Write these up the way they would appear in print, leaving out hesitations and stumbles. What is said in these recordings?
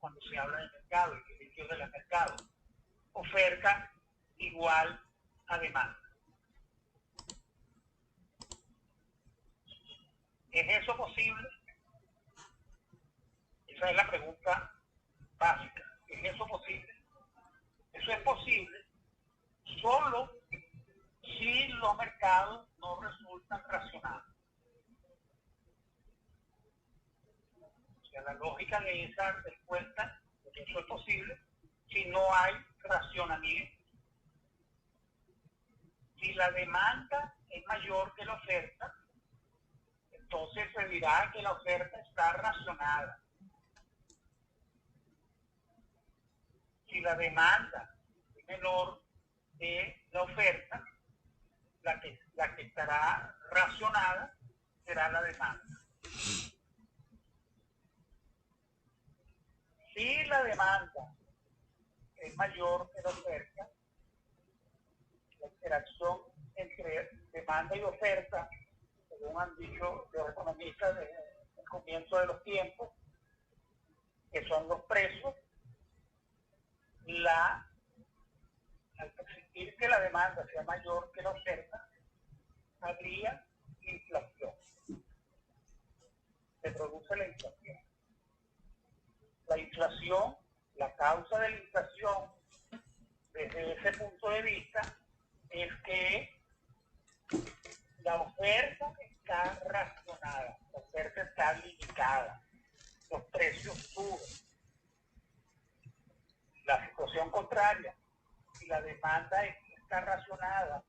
cuando se habla de mercado, equilibrio del mercado. Oferta igual a demanda. ¿Es eso posible? Esa es la pregunta básica. ¿Es eso posible? Eso es posible solo si los mercados no resultan racionales. O sea, la lógica de esa respuesta, porque eso es posible, si no hay racionamiento. Si la demanda es mayor que la oferta, entonces se dirá que la oferta está racionada. Si la demanda es menor que la oferta, la que estará racionada será la demanda. Si la demanda es mayor que la oferta, la interacción entre demanda y oferta, según han dicho los economistas desde el comienzo de los tiempos, que son los precios, al persistir que la demanda sea mayor que la oferta, habría inflación. Se produce la inflación. La inflación, la causa de la inflación, desde ese punto de vista, es que la oferta está racionada, la oferta está limitada, los precios suben. La situación contraria, si la demanda está racionada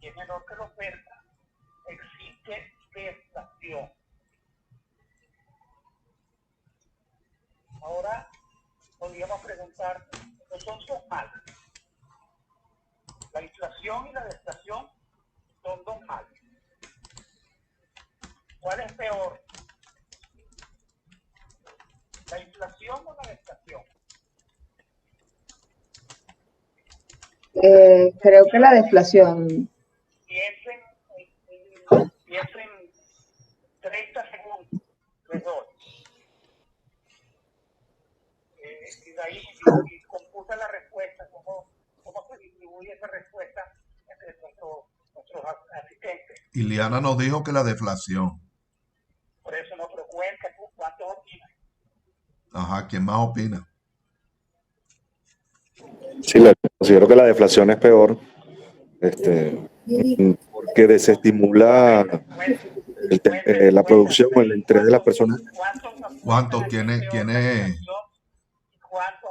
y es menor que la oferta, existe deflación. Ahora podríamos preguntar, ¿qué son dos males? La inflación y la deflación son dos males. ¿Cuál es peor? ¿La inflación o la deflación? Creo que la deflación. Piensen 30 segundos, les doy. Y de ahí y computa la respuesta, cómo se distribuye esa respuesta entre nuestros asistentes. Iliana nos dijo que la deflación. Por eso no, pero cuenta tú, ¿cuántos opinan? Ajá, ¿quién más opina? Sí, considero que la deflación es peor, porque desestimula la producción o el interés de las personas. ¿Cuántos? ¿Quiénes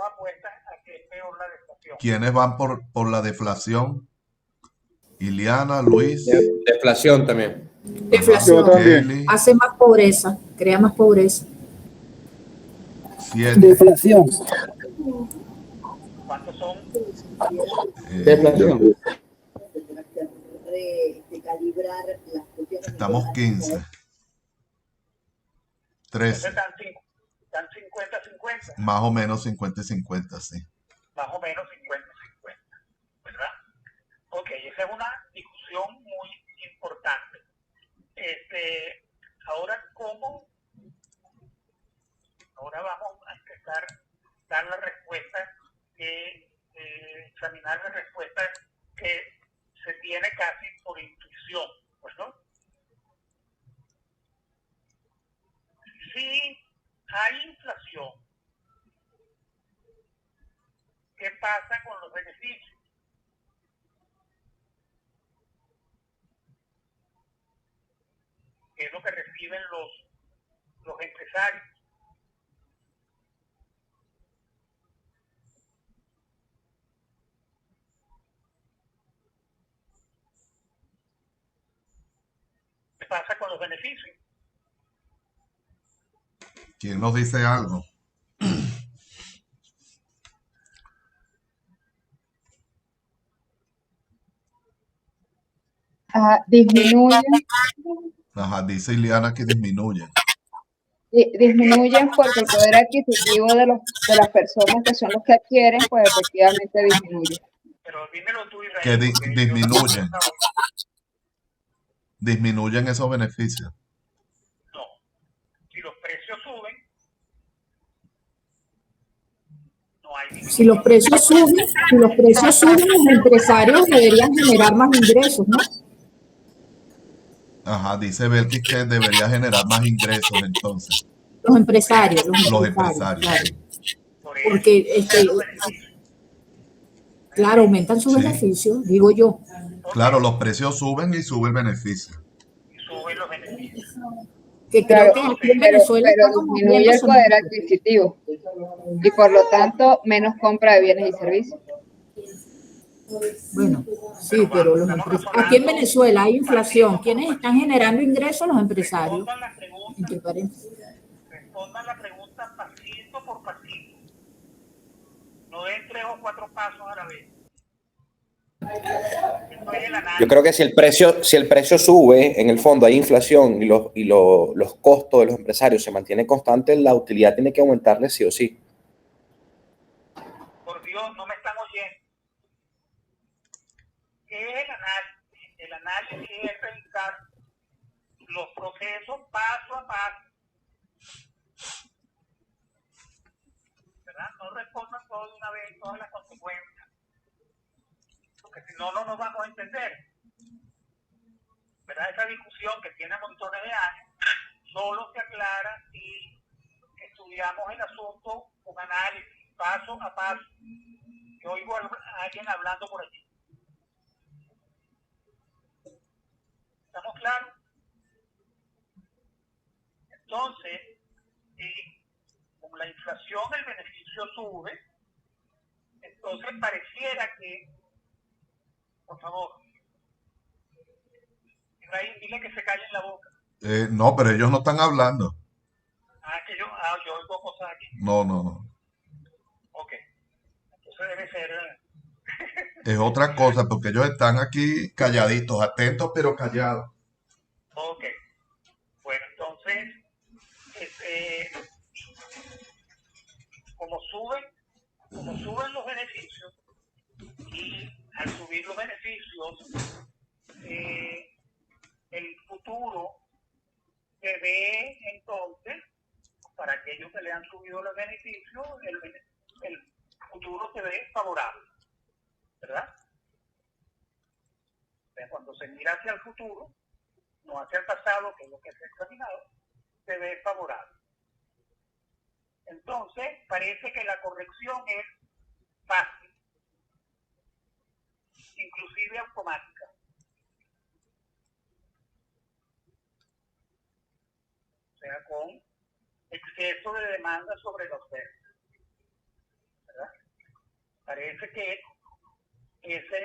apuestan a que es peor la deflación? ¿Quiénes van por la deflación? Iliana, Luis. Deflación también. Deflación. Kelly. Hace más pobreza, crea más pobreza. 7. Deflación. ¿Cuántos son? Deflación. Estamos 15. 13. Están 50-50. Más o menos 50-50, sí. Más o menos 50-50, ¿verdad? Ok, esa es una discusión muy importante. Ahora vamos a intentar dar la respuesta examinar la respuesta que se tiene casi por intuición, pues, ¿no? Si hay inflación, ¿qué pasa con los beneficios? ¿Qué es lo que reciben los empresarios? ¿Qué pasa con los beneficios? ¿Quién nos dice algo? Disminuyen. Ajá, dice Iliana que disminuyen. Disminuyen porque el poder adquisitivo de las personas que son los que adquieren, pues efectivamente disminuye. Pero dímelo tú, Israel. Que disminuyen. Disminuyen esos beneficios. No. Si los precios suben, Si los precios suben, los empresarios deberían generar más ingresos, ¿no? Ajá, dice Belkis que debería generar más ingresos entonces, Los empresarios, los empresarios, claro. sí. Por eso, Porque, los beneficios. claro, aumentan sus Sí. beneficios, digo yo. Claro, los precios suben y sube el beneficio. Y suben los beneficios. Que Claro, creo que aquí en Venezuela pero estamos disminuye viendo el eso. poder adquisitivo y por lo tanto menos compra de bienes y servicios. Bueno, sí, pero aquí en Venezuela hay inflación. ¿Quiénes están generando ingresos? Los empresarios. Entre paréntesis. Respondan la pregunta pasito por pasito. No den 3 o 4 pasos a la vez. Yo creo que si el precio sube, en el fondo hay inflación y los costos de los empresarios se mantienen constantes, la utilidad tiene que aumentarle sí o sí. Por Dios, no me están oyendo. ¿Qué es el análisis? El análisis es revisar los procesos paso a paso. ¿Verdad? No respondan todo de una vez todas las consecuencias. Porque si no, no nos vamos a entender. ¿Verdad? Esa discusión que tiene montones de años solo se aclara si estudiamos el asunto con análisis, paso a paso. Yo oigo a alguien hablando por allí. ¿Estamos claros? Entonces, como la inflación, el beneficio sube, entonces pareciera que, por favor, Ibrahim, dile que se calle en la boca. No, pero ellos no están hablando. Yo oigo cosas aquí. No. Ok. Entonces debe ser... Es otra cosa, porque ellos están aquí calladitos, atentos, pero callados. Ok. Bueno, entonces, como suben los beneficios, y al subir los beneficios, el futuro se ve entonces, para aquellos que le han subido los beneficios, el futuro se ve favorable, ¿verdad? Entonces, cuando se mira hacia el futuro, no hacia el pasado, que es lo que se ha examinado, se ve favorable. Entonces, parece que la corrección es fácil, inclusive automática. O sea, con exceso de demanda sobre la oferta, ¿verdad? Parece que esa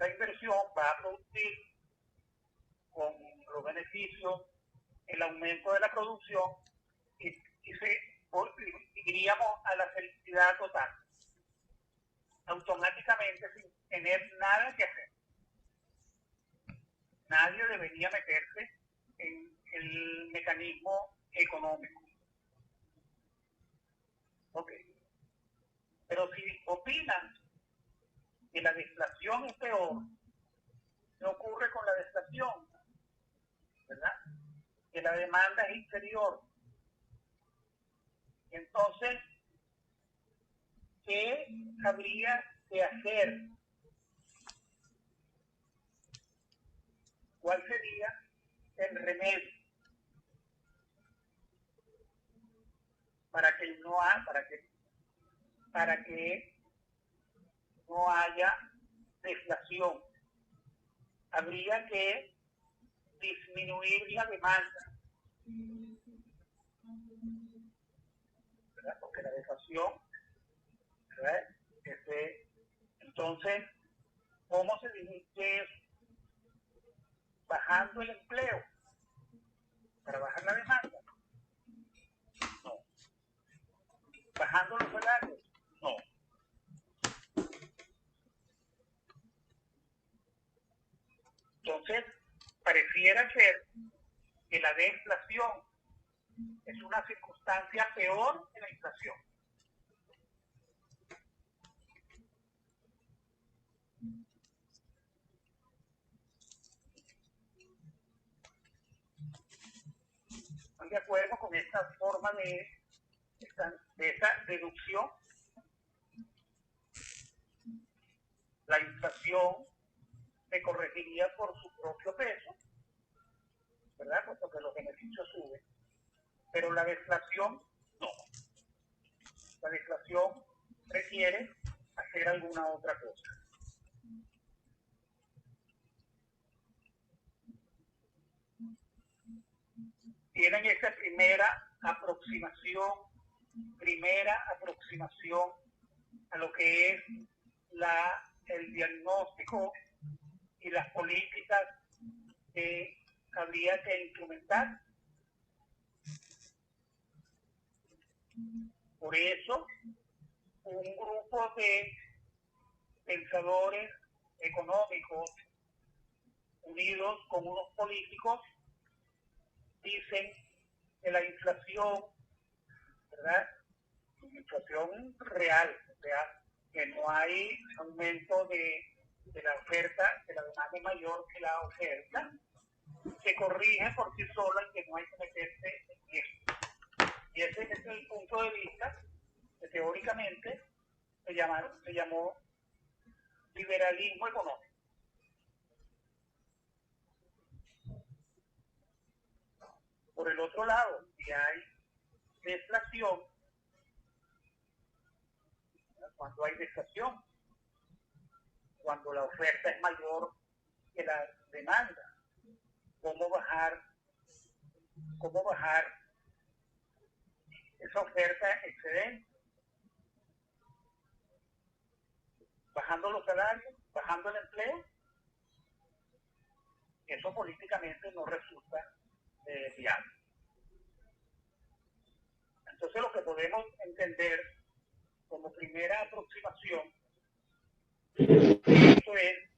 inversión va a producir con los beneficios el aumento de la producción y iríamos a la felicidad total, automáticamente sin tener nada que hacer. Nadie debería meterse en el mecanismo económico. Ok. Pero si opinan que la deflación es peor, ¿qué ocurre con la deflación? ¿Verdad? Que la demanda es inferior. Entonces, ¿qué habría que hacer? ¿Cuál sería el remedio para que no haya deflación? Habría que disminuir la demanda, ¿verdad? Porque la deflación, ¿verdad? Entonces, ¿cómo se disminuye eso? Bajando el empleo para bajar la demanda. No. Bajando los salarios. No. Entonces, pareciera ser que la deflación es una circunstancia peor que la inflación. ¿Están de acuerdo con esta forma de esta deducción? La inflación se corregiría por su propio peso, ¿verdad? Puesto que los beneficios suben. Pero la deflación no. La deflación requiere hacer alguna otra cosa. Tienen esa primera aproximación a lo que es el diagnóstico y las políticas que habría que instrumentar. Por eso, un grupo de pensadores económicos unidos con unos políticos dicen que la inflación, ¿verdad? La inflación real, o sea, que no hay aumento de la oferta, que la demanda es mayor que la oferta, se corrige por sí sola y que no hay que meterse en eso. Y ese es el punto de vista que teóricamente se llamó liberalismo económico. Por el otro lado, si hay deflación, cuando hay deflación, cuando la oferta es mayor que la demanda, ¿cómo bajar esa oferta excedente? Bajando los salarios, bajando el empleo. Eso políticamente no resulta viable. Entonces lo que podemos entender como primera aproximación esto es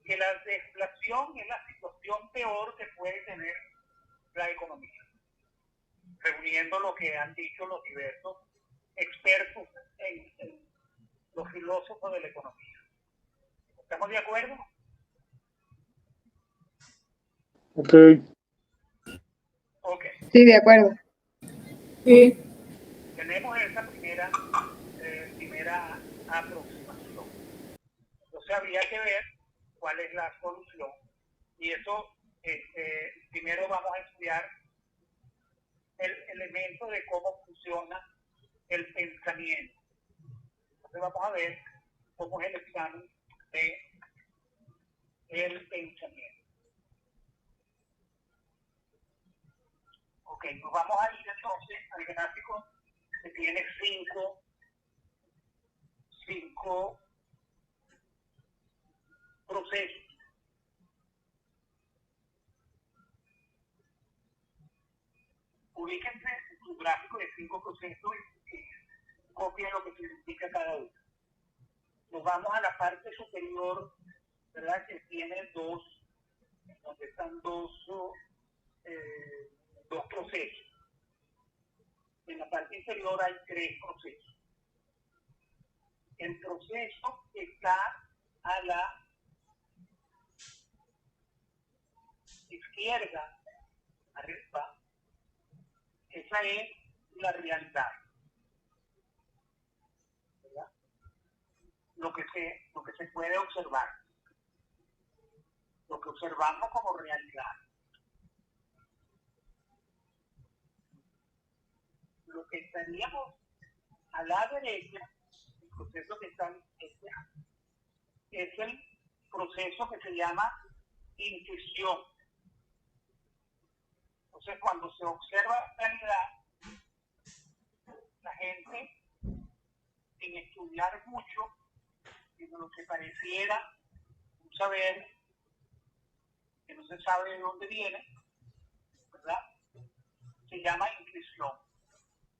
que la deflación es la situación peor que puede tener la economía, reuniendo lo que han dicho los diversos expertos en los filósofos de la economía. ¿Estamos de acuerdo? Ok. Ok. Sí, de acuerdo. Sí. Tenemos esa primera aproximación. Entonces habría que ver cuál es la solución. Y eso, primero vamos a estudiar el elemento de cómo funciona el pensamiento. Entonces vamos a ver cómo es el examen de el pensamiento. Ok, nos vamos a ir entonces al gráfico que tiene cinco procesos. Ubíquense en su gráfico de 5 procesos y copien lo que significa cada uno. Nos vamos a la parte superior, ¿verdad? Que tiene donde están dos procesos. En la parte inferior hay 3 procesos. El proceso que está a la izquierda, arriba, esa es la realidad, ¿verdad? Lo que se puede observar, lo que observamos como realidad. Lo que estaríamos a la derecha, el proceso que está es el proceso que se llama intuición. Entonces, cuando se observa la realidad, la gente, sin estudiar mucho, sino lo que pareciera un saber que no se sabe de dónde viene, ¿verdad? Se llama intuición.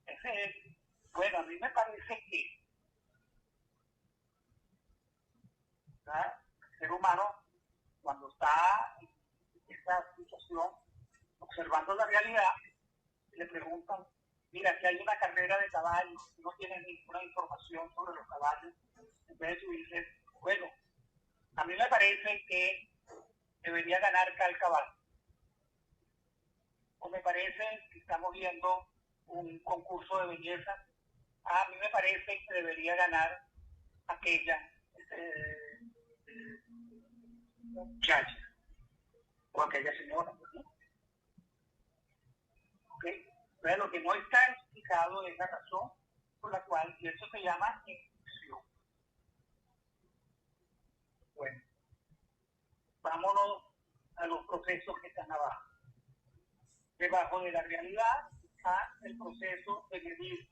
Ese es, bueno, a mí me parece que, ¿verdad? El ser humano, cuando está en esta situación, observando la realidad, le preguntan, mira, que hay una carrera de caballos, no tienes ninguna información sobre los caballos. Entonces tú dices, bueno, a mí me parece que debería ganar tal caballo. O me parece que estamos viendo un concurso de belleza, a mí me parece que debería ganar aquella muchacha o aquella señora. ¿Ok? Entonces, lo que no está explicado es la razón por la cual, y eso se llama intuición. Bueno, vámonos a los procesos que están abajo. Debajo de la realidad está el proceso de medir.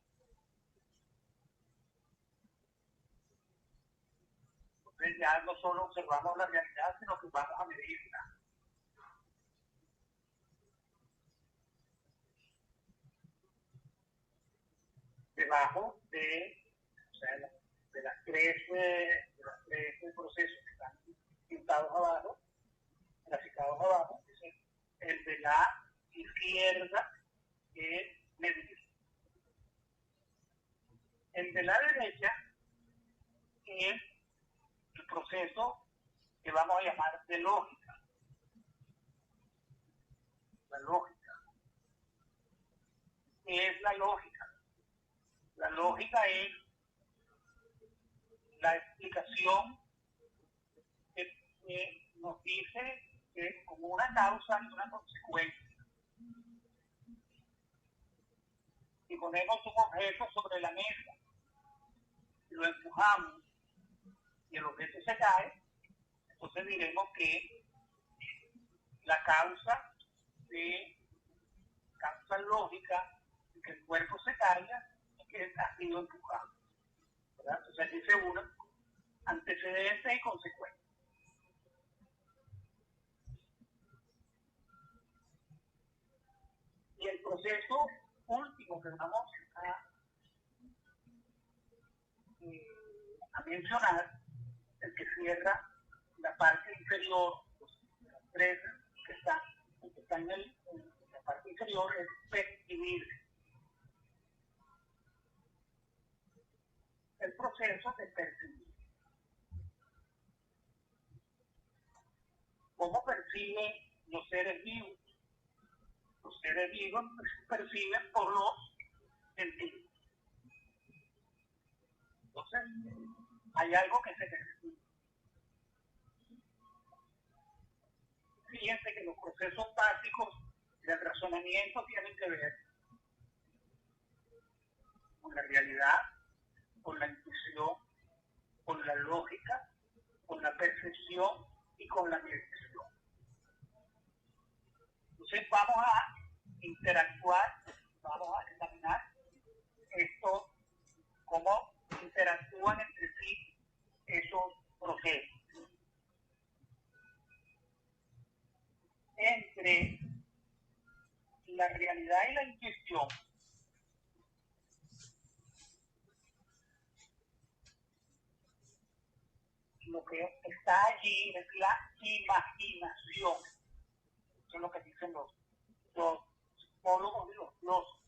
Entonces ya no solo observamos la realidad, sino que vamos a medirla. Debajo de, o sea, de las tres procesos que están pintados abajo, graficados abajo, es el de la izquierda, que es medir. El de la derecha es el proceso que vamos a llamar de lógica. La lógica. ¿Qué es la lógica? La lógica es la explicación que nos dice que como una causa y una consecuencia. Si ponemos un objeto sobre la mesa y lo empujamos y el objeto se cae, entonces diremos que la causa lógica de que el cuerpo se caiga es que ha sido empujado. ¿Verdad? Entonces dice uno, antecedente y consecuencia. Y el proceso último que vamos a mencionar, el que cierra la parte inferior, los tres que están en la parte inferior, es percibir. El proceso de percibir. ¿Cómo perciben los seres vivos? Los seres vivos perciben por los sentidos. Entonces, hay algo que se percibe. Fíjense que los procesos básicos del razonamiento tienen que ver con la realidad, con la intuición, con la lógica, con la percepción y con la medición. Entonces vamos a interactuar, vamos a examinar esto, cómo interactúan entre sí esos procesos. Entre la realidad y la intuición, lo que está allí es la imaginación. Eso es lo que dicen los psicólogos y los filósofos.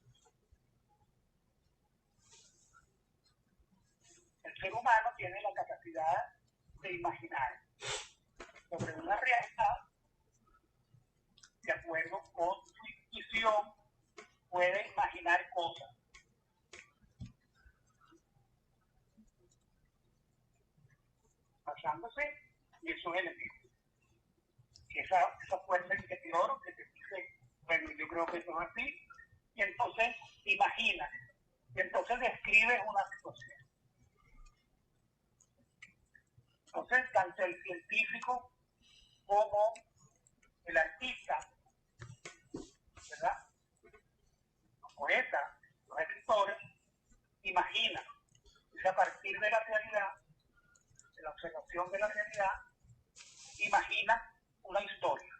El ser humano tiene la capacidad de imaginar sobre una realidad, de acuerdo con su intuición, puede imaginar cosas. Basándose en esos elementos. Esa fuerza interior que te dice, bueno, yo creo que eso es así, y entonces imaginas, y entonces describes una situación. Entonces, tanto el científico como el artista, ¿verdad? Los poetas, los escritores, imaginan. Y a partir de la realidad, de la observación de la realidad, imaginan una historia.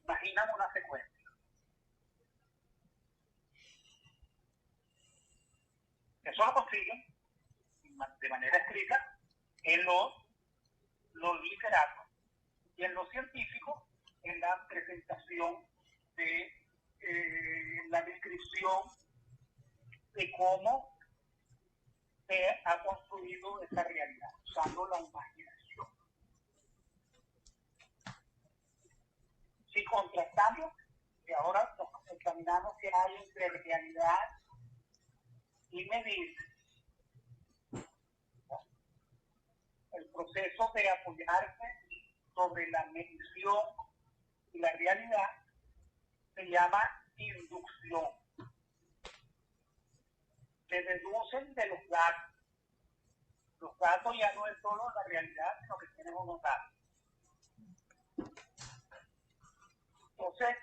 Imaginan una secuencia. Eso lo consiguen de manera escrita en los literatos y en los científicos en la presentación de la descripción de cómo se ha construido esa realidad usando la imaginación. Si contrastamos, y ahora examinamos qué hay entre realidad y medir, el proceso de apoyarse sobre la medición y la realidad se llama inducción. Se deducen de los datos. Los datos ya no es solo la realidad, sino que tienen unos datos. Entonces,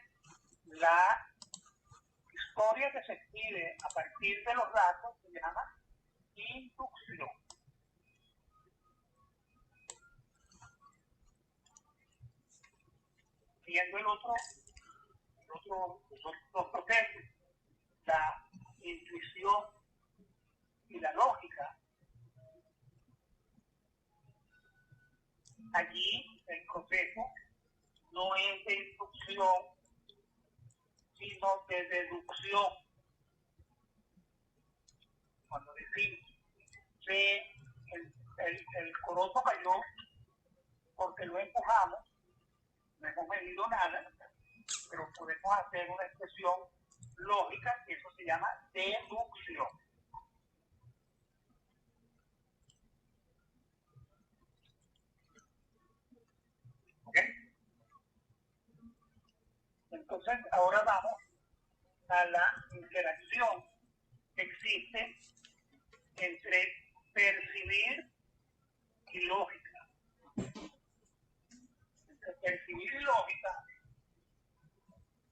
la historia que se escribe a partir de los datos se llama inducción. Viendo los procesos, la intuición y la lógica, allí el proceso no es de inducción, sino de deducción. Cuando decimos que el corozo cayó porque lo empujamos, no hemos medido nada, pero podemos hacer una expresión lógica, que eso se llama deducción. ¿Ok? Entonces, ahora vamos a la interacción que existe entre percibir y lógica. Entre percibir y lógica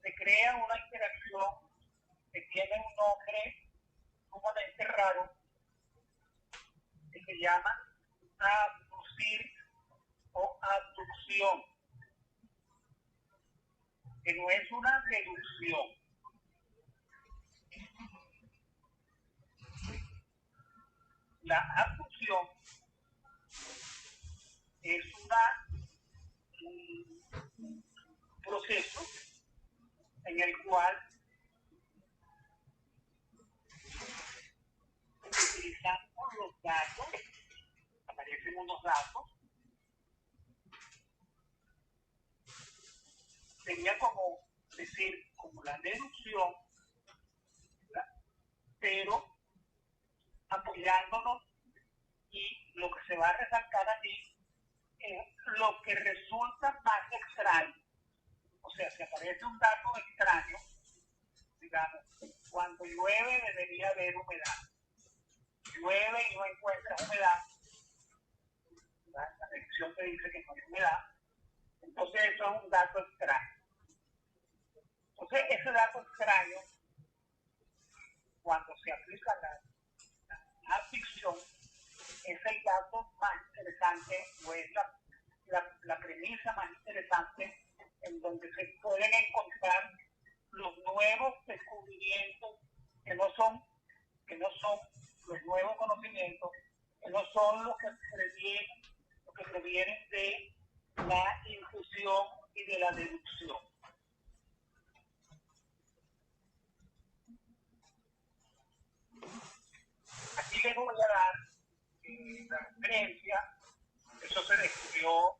se crea una interacción que tiene un nombre sumamente raro que se llama abducir o abducción, que no es una deducción. La abducción es un proceso en el cual, utilizando los datos, aparecen unos datos, sería como decir, como la deducción, pero apoyándonos, y lo que se va a resaltar aquí es lo que resulta más extraño. O sea, si aparece un dato extraño, digamos, cuando llueve debería haber humedad. Llueve y no encuentras humedad, la medición te dice que no hay humedad, entonces eso es un dato extraño. Entonces ese dato extraño, cuando se aplica la ficción, es el dato más interesante, o es la premisa más interesante, en donde se pueden encontrar los nuevos descubrimientos que no son los nuevos conocimientos, que no son los que previenen de la intuición y de la deducción. Aquí les voy a dar la referencia. Eso se descubrió,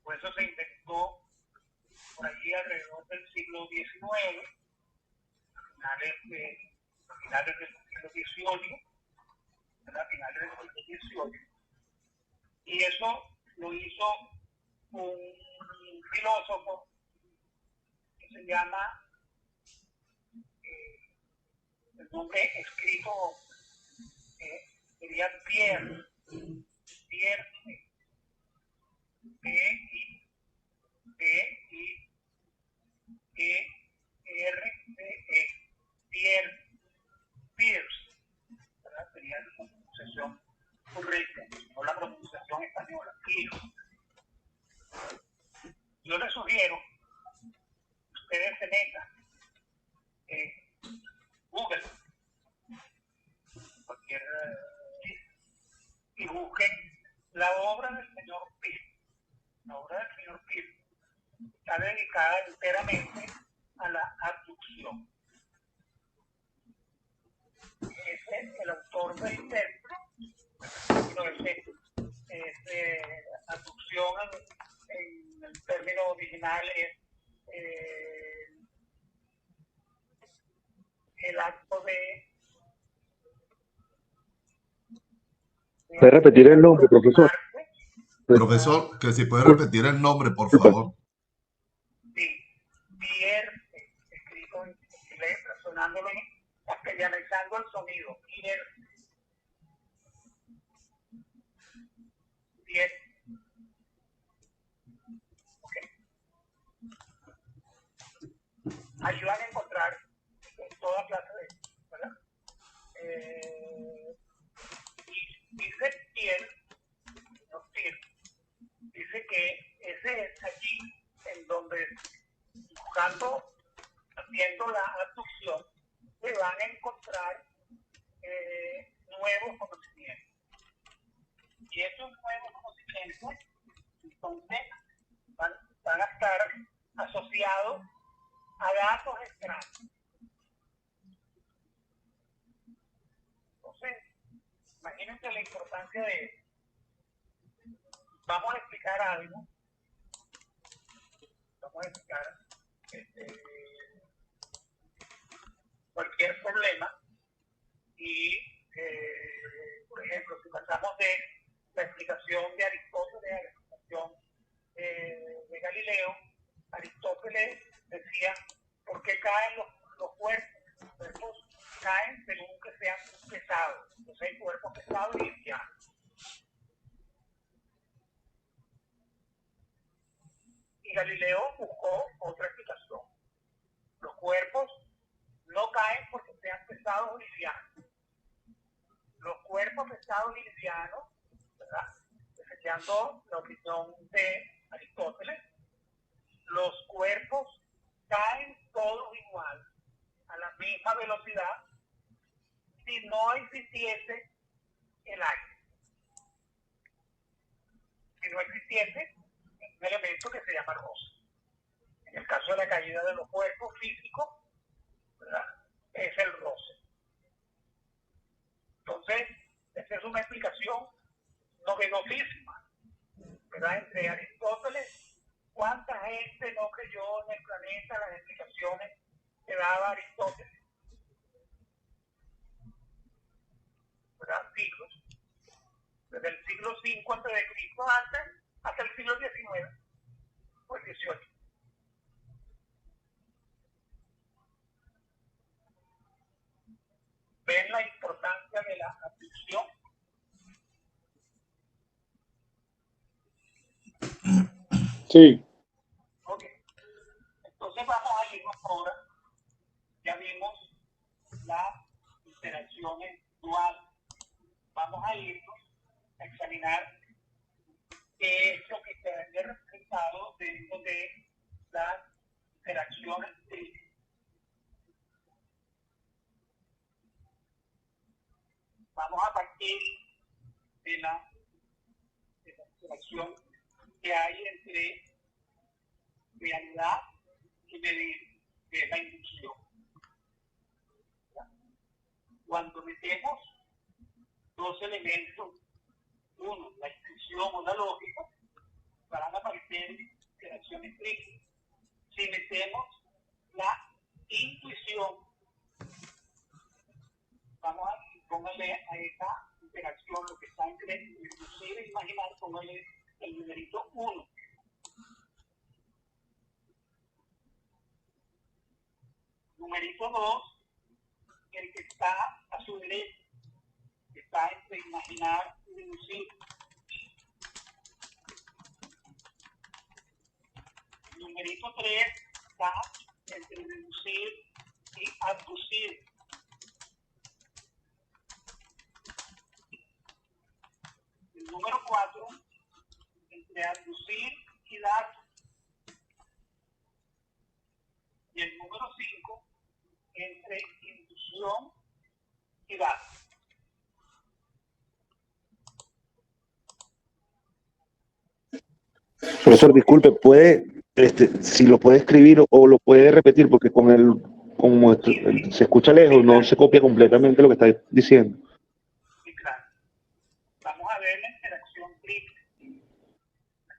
o eso se inventó por allí alrededor del siglo XIX, a finales del siglo XVIII, a finales del siglo XVIII. Y eso lo hizo un filósofo que se llama, el nombre escrito sería Pierre, P-I-E-R-C-E, Pierre Peirce, ¿verdad? Sería la pronunciación correcta, no la pronunciación española, Peirce. Yo les sugiero que ustedes se metan en Google, cualquier y busquen la obra del señor Peirce. La obra del señor Peirce está dedicada enteramente a la abducción. El autor del texto, abducción en el término original es el acto de... ¿Puede repetir el nombre, profesor? Profesor, que si puede repetir el nombre, por favor. Sí, Pierre, escrito en inglés, sonándolo en castellanizando el sonido. Pierre. Ok. Ayudan a encontrar toda clase de, ¿verdad? Y dice Pierre, no Pierre, dice que ese es allí en donde, buscando, haciendo la abducción, se van a encontrar nuevos conocimientos. Y esos nuevos conocimientos, entonces, van a estar asociados a datos extraños. Entonces, imagínense la importancia de eso. Vamos a explicar algo. Vamos a explicar cualquier problema y, por ejemplo, si pasamos de la explicación de Aristóteles a la explicación de Galileo, Aristóteles decía, ¿por qué caen los cuerpos? Los cuerpos caen según que sean pesados. Entonces hay cuerpos pesados y livianos. Y Galileo buscó otra explicación. Los cuerpos no caen porque sean pesados o livianos. Los cuerpos pesados y livianos, ¿verdad? Desechando la opinión de Aristóteles, los cuerpos caen todos igual, a la misma velocidad, si no existiese el aire. Si no existiese un elemento que se llama roce. En el caso de la caída de los cuerpos físicos, ¿verdad? Es el roce. Entonces, esa es una explicación novedosísima, ¿verdad? Entre Aristóteles, ¿cuánta gente no creyó en el planeta las explicaciones que daba Aristóteles? ¿Verdad? Siglos. Desde el siglo V a.C. hasta el siglo XIX, pues 18. ¿Ven la importancia de la abducción? Sí. Ok. Entonces vamos a irnos ahora. Ya vimos las interacciones duales. Vamos a irnos a examinar qué es lo que se ha representado dentro de las interacciones triples. Vamos a partir de la interacción que hay entre realidad y medir, que es la inducción. Cuando metemos dos elementos, uno, la intuición o la lógica, van a aparecer interacciones triples. Si metemos la intuición, vamos a ponerle a esta interacción lo que está entre inclusive imaginar, ponerle el numerito 1. Numerito 2, el que está a su derecha, que está entre imaginar y deducir. Numerito 3 está entre deducir y abducir. El número 4 entre abducir y dar. Y el número 5 entre inducción y dar. Profesor, disculpe, si lo puede escribir o lo puede repetir, porque como se escucha lejos, no se copia completamente lo que está diciendo. Sí, claro. Vamos a ver la interacción triple.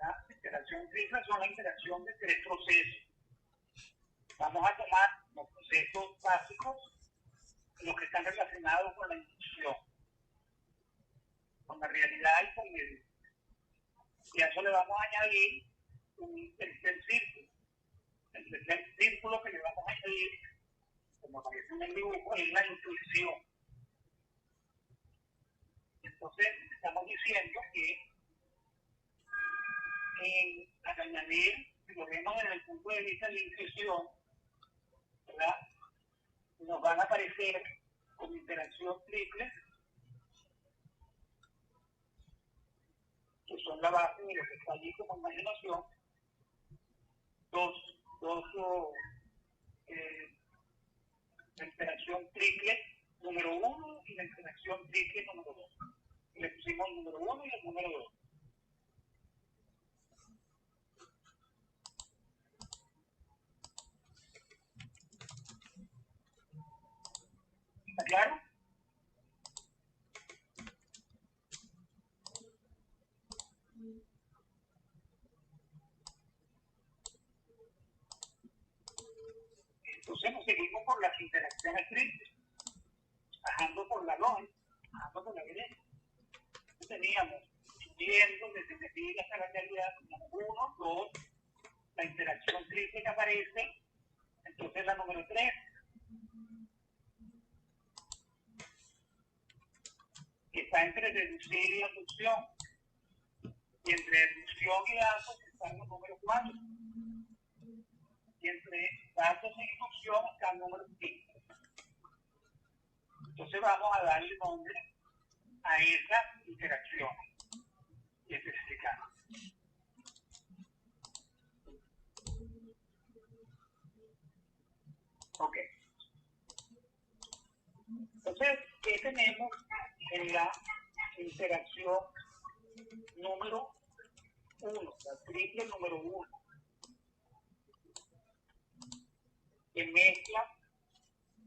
La interacción triple es una interacción de 3 procesos. Vamos a tomar los procesos básicos, los que están relacionados con la inducción, con la realidad y con el medio. Y a eso le vamos a añadir un tercer círculo. El tercer círculo que le vamos a añadir, como aparece en el dibujo, es la intuición. Entonces, estamos diciendo que al añadir, si lo vemos desde el punto de vista de la intuición, ¿verdad?, nos van a aparecer con interacción triple, que son la base de lo que está allí como imaginación, la interacción triple número 1 y la interacción triple número 2. Le pusimos el número 1 y el número 2. ¿Está claro? Entonces nos seguimos por las interacciones triples, bajando por la lógica, bajando por la evidencia. Teníamos, subiendo desde medida hasta la realidad, 1, 2, la interacción triple que aparece, entonces la número 3. Que está entre deducir y aducción. Y entre deducción y datos está el número 4. Y entre datos e inducción está el número 5. Entonces vamos a darle nombre a esas interacciones y especificarlas. Ok. Entonces, ¿qué tenemos en la interacción número 1, la triple número 1? Que mezcla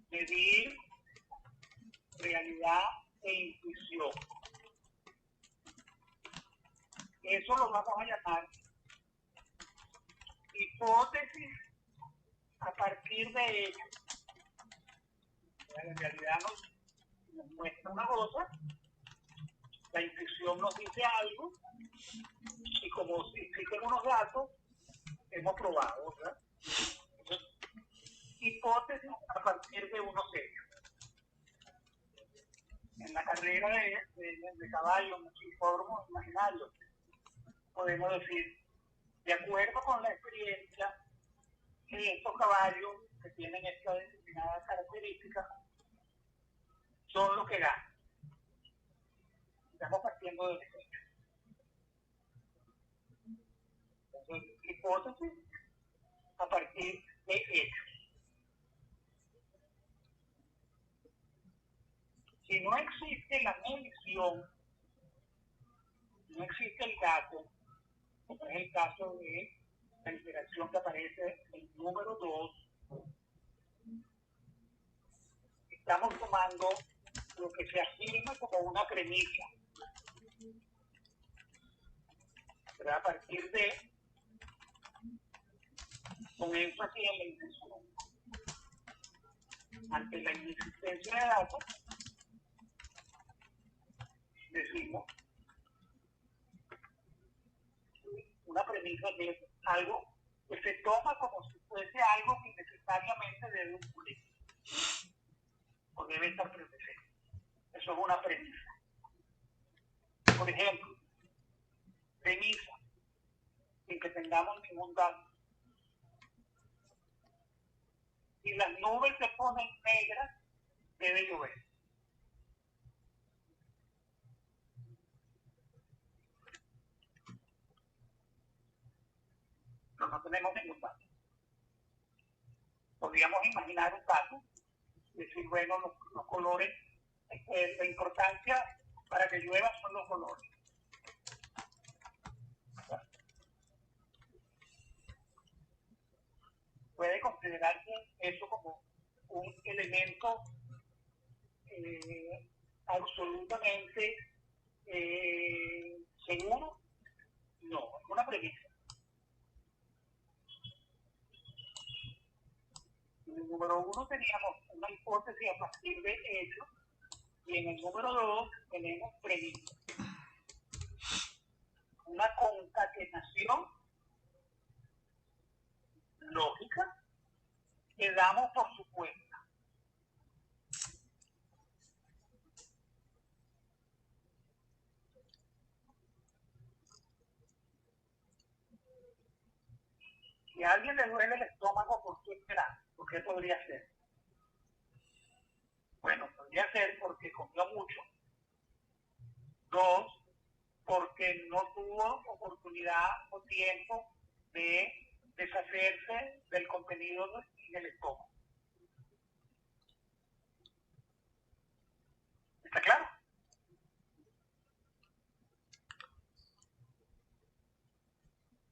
medir, realidad e intuición. Eso lo vamos a llamar hipótesis a partir de ello. En realidad nos muestra una cosa, la intuición nos dice algo, y como existen unos datos, hemos probado, ¿verdad? Entonces, hipótesis a partir de unos hechos. En la carrera de caballos, en los hipódromos imaginarios, podemos decir, de acuerdo con la experiencia, que estos caballos que tienen estas determinadas características son los que ganan. Estamos partiendo de eso. Entonces, hipótesis a partir de hechos. Si no existe la medición, no existe el dato, como es el caso de la interacción que aparece en el número 2, estamos tomando lo que se afirma como una premisa, pero a partir de, con énfasis en la intención. Ante la inexistencia de datos, decimos una premisa que es algo que se toma como si fuese algo que necesariamente debe ocurrir o debe estar presente. Eso es una premisa. Por ejemplo, premisa, sin que tengamos ningún dato. Si las nubes se ponen negras, debe llover. Pero no tenemos ningún dato. Podríamos imaginar un dato, decir, bueno, los colores, la importancia para que llueva son los colores. Puede considerarse eso como un elemento absolutamente seguro. No, es una premisa. En el número 1 teníamos una hipótesis a partir de hechos y en el número 2 tenemos premisas. una concatenación lógica que damos por supuesto. Si a alguien le duele el estómago, ¿por qué será? ¿Por qué podría ser? Bueno, podría ser porque comió mucho. 2, porque no tuvo oportunidad o tiempo de deshacerse del contenido en el estómago. ¿Está claro?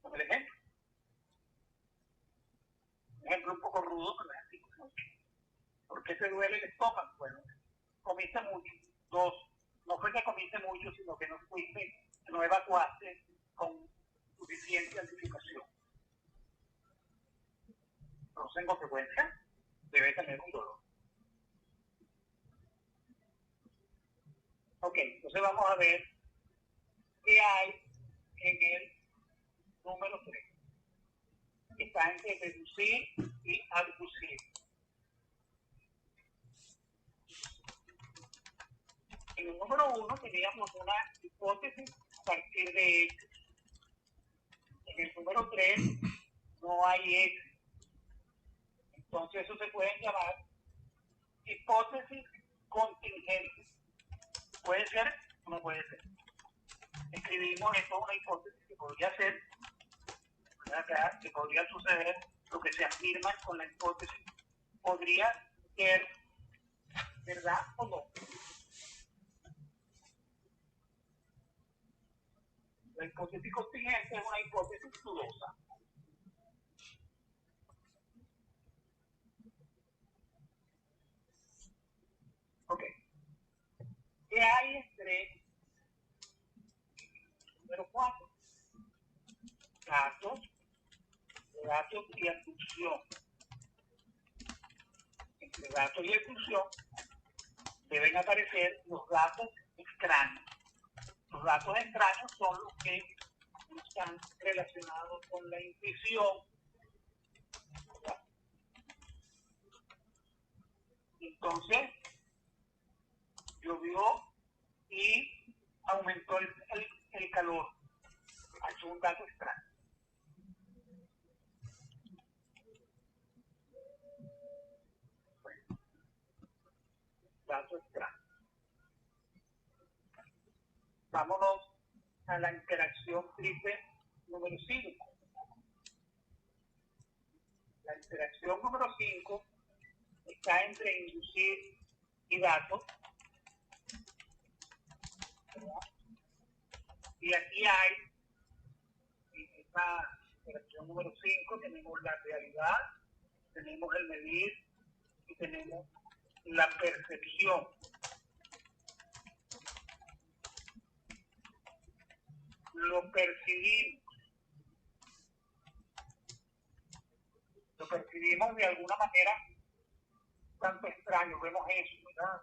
Por ejemplo. Un ejemplo un poco rudo, pero es así. ¿Por qué te duele el estómago? Bueno, comiste mucho. 2, no fue que comiste mucho, sino que no evacuaste con suficiente anticipación. Entonces, en consecuencia, debe tener un dolor. Ok, entonces vamos a ver qué hay en el número 3. Está entre deducir y aducir. En el número 1 teníamos una hipótesis a partir de hechos. En el número 3 no hay hechos. Entonces eso se puede llamar hipótesis contingente. Puede ser o no puede ser. Escribimos esto una hipótesis que podría ser, acá, que podría suceder lo que se afirma con la hipótesis. Podría ser verdad o no. La hipótesis contingente es una hipótesis dudosa. Ok. ¿Qué hay entre número 4? Datos y aducción. Entre datos y aducción deben aparecer los datos extraños. Los datos extraños son los que están relacionados con la intuición. Entonces, llovió y aumentó el calor. Es un dato extraño. Bueno, dato extraño. Vámonos a la interacción triple número 5. La interacción número 5 está entre inducir y datos. Y aquí hay, en esta interacción número 5, tenemos la realidad, tenemos el medir y tenemos la percepción. Lo percibimos de alguna manera tanto extraño, vemos eso, ¿verdad?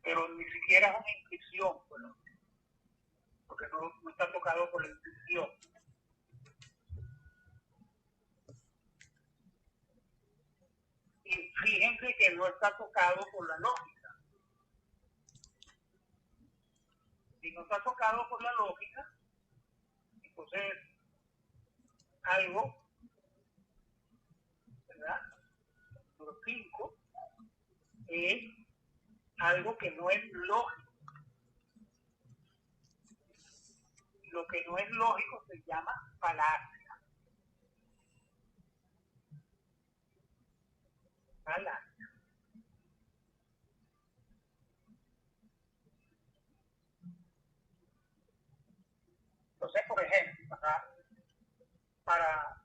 Pero ni siquiera es una intuición, bueno, porque no está tocado por la intuición. Y fíjense que no está tocado por la lógica. Si no está tocado por la lógica, entonces algo, ¿verdad? Número 5 es algo que no es lógico. Lo que no es lógico se llama falacia. Falacia. Entonces, por ejemplo, para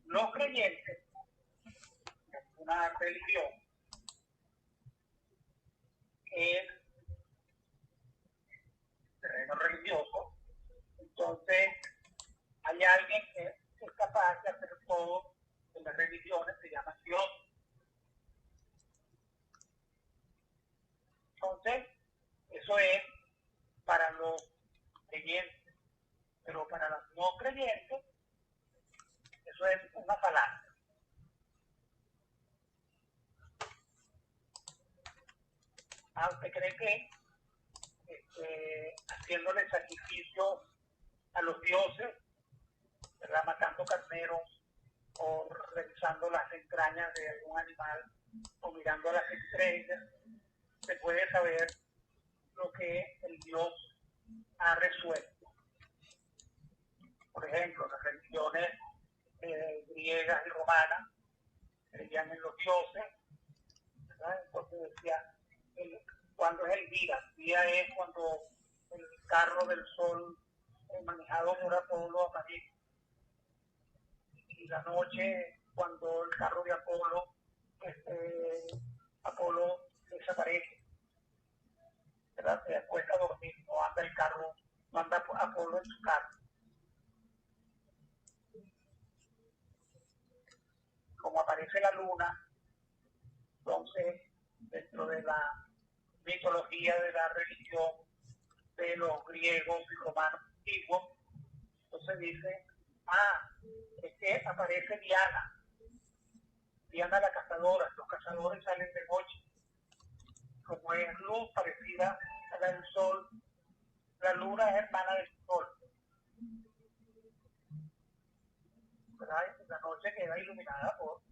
los creyentes en una religión es terreno religioso, entonces hay alguien que es capaz de hacer todo en las religiones, se llama Dios. Entonces, eso es para los ¿Usted cree que haciéndole sacrificio a los dioses, ¿verdad? Matando carneros o revisando las entrañas de algún animal o mirando a las estrellas, se puede saber lo que el dios ha resuelto? Por ejemplo, las religiones griegas y romanas creían en los dioses, ¿verdad? Entonces decía, ¿cuándo es el día? El día es cuando el carro del sol manejado por Apolo aparece, y la noche cuando el carro de Apolo desaparece, ¿verdad? Se acuesta a dormir, no anda el carro, no anda Apolo en su carro. Como aparece la luna, entonces dentro de la mitología de la religión de los griegos y romanos antiguos, entonces dice, es que aparece Diana la cazadora, los cazadores salen de noche, como es luz parecida a la del sol, la luna es hermana del sol, ¿verdad? La noche queda iluminada por,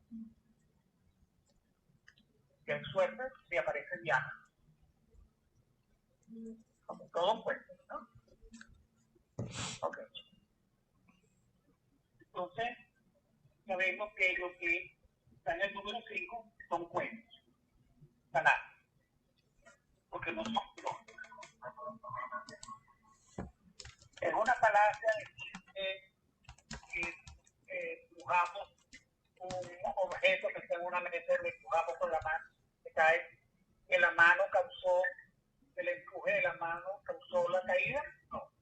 que hay suerte si aparece Diana, como todo un cuento, ¿no? Ok. Entonces, sabemos que lo que está en el número 5 son cuentos, falacias, porque no son lógicas. Es una falacia decir que dibujamos un objeto que está en una mesa y lo empujamos con la mano, que cae, que la mano causó, el empuje de la mano causó la caída. No,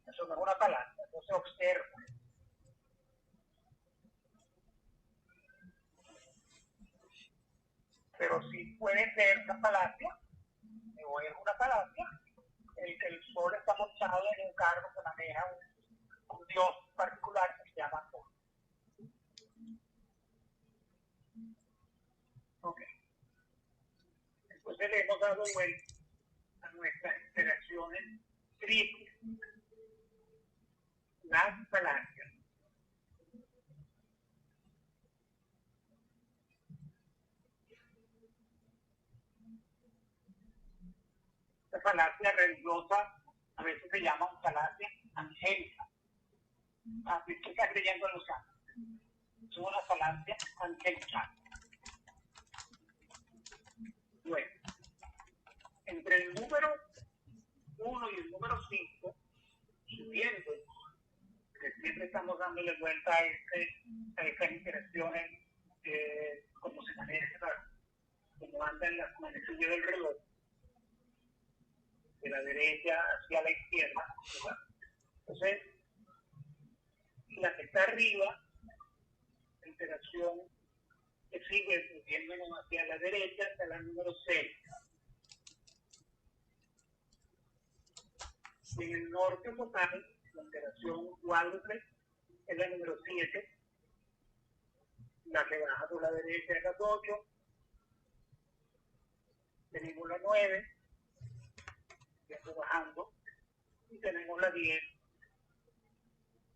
eso no es una falacia, eso se observa. Pero sí puede ser una falacia, o es una falacia, el que el sol está montado en un carro que maneja un dios particular que se llama Apolo. Ok. Entonces le hemos dado vuelta a nuestras interacciones triples, las falacias. Esta falacia religiosa a veces se llama falacia angélica. Así que está creyendo en los ángeles. Es una falacia angelical. Bueno, entre el número 1 y el número 5, subiendo, que siempre estamos dándole vuelta a estas interacciones, como se maneja, como anda en la manecilla del reloj, de la derecha hacia la izquierda, ¿verdad? Entonces, la que está arriba, la interacción que sigue moviéndonos hacia la derecha, hasta la número 6. En el norte total, la interacción cuádruple es la número 7, la que baja por la derecha es la 8, tenemos la 9, ya está bajando, y tenemos la 10,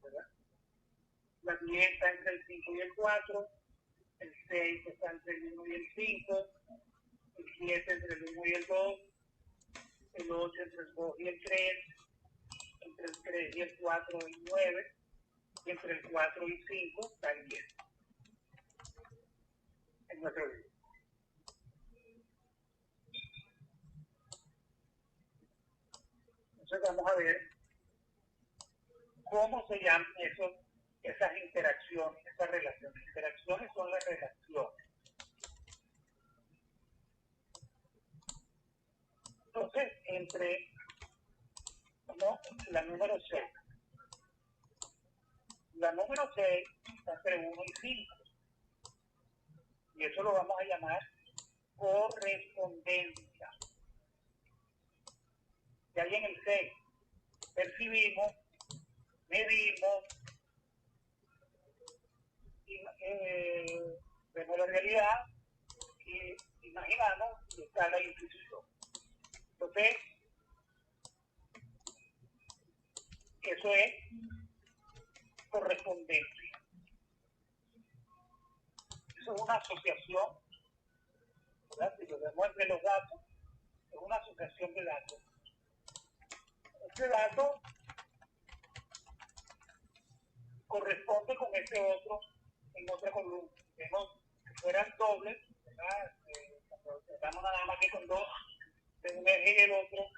¿verdad? La 10 está entre el 5 y el 4, el 6 está entre el 1 y el 5, el 7 entre el 1 y el 2, el 8 entre el 2 y el 3, entre el 3 y el 4 y el 9, y entre el 4 y el 5 está el 10. En nuestro libro. Entonces vamos a ver cómo se llaman esas interacciones, esas relaciones. Interacciones son las relaciones. Entonces, entre la número 6. La número 6 está entre 1 y 5. Y eso lo vamos a llamar correspondencia. Y ahí en el 6 percibimos, medimos, y vemos la realidad y imaginamos y está la intuición. Entonces, eso es correspondencia. Eso es una asociación, ¿verdad? Si lo vemos entre los datos, es una asociación de datos. Este dato corresponde con este otro en otra columna. Vemos que fueran dobles, ¿verdad? Estamos nada más que con dos, de un eje y del otro,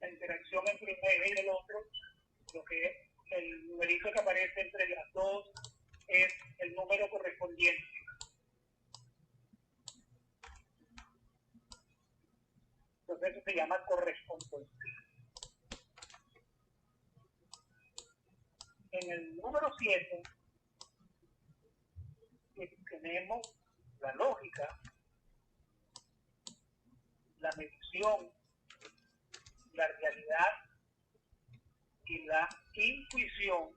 la interacción entre un eje y el otro, lo que es el numerito que aparece entre las dos es el número correspondiente. Entonces eso se llama correspondencia. En el número 7 tenemos la lógica, la medición, la realidad y la intuición.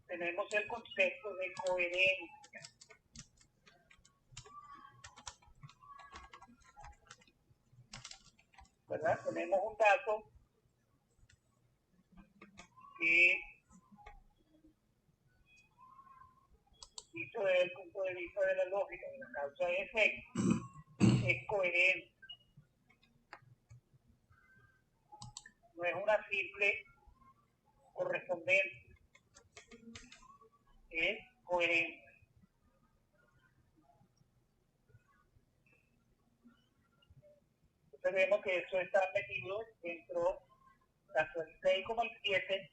Tenemos el concepto de coherencia. ¿Verdad? Tenemos un dato que, visto desde el punto de vista de la lógica, de la causa y efecto, es coherente. No es una simple correspondencia, es coherente. Entonces vemos que eso está metido dentro, tanto el 6 como el 7,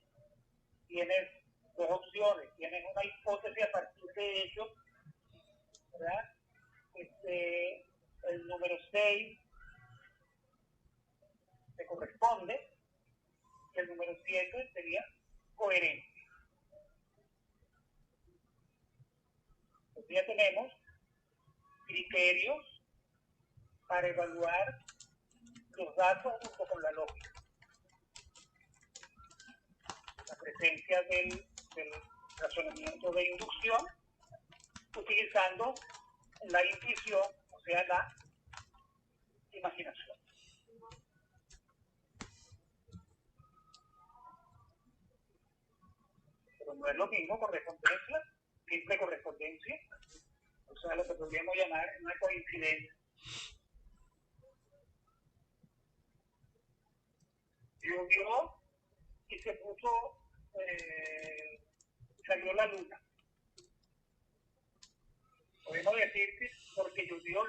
tienes dos opciones. Tienes una hipótesis a partir de ello, ¿verdad? El número 6 te corresponde y el número 7 sería coherente. Entonces ya tenemos criterios para evaluar los datos junto con la lógica. La presencia del razonamiento de inducción utilizando la intuición, o sea, la imaginación. Pero no es lo mismo correspondencia, simple correspondencia, o sea, lo que podríamos llamar una coincidencia. Llovió y se puso, salió la luna. ¿Podemos decir que porque llovió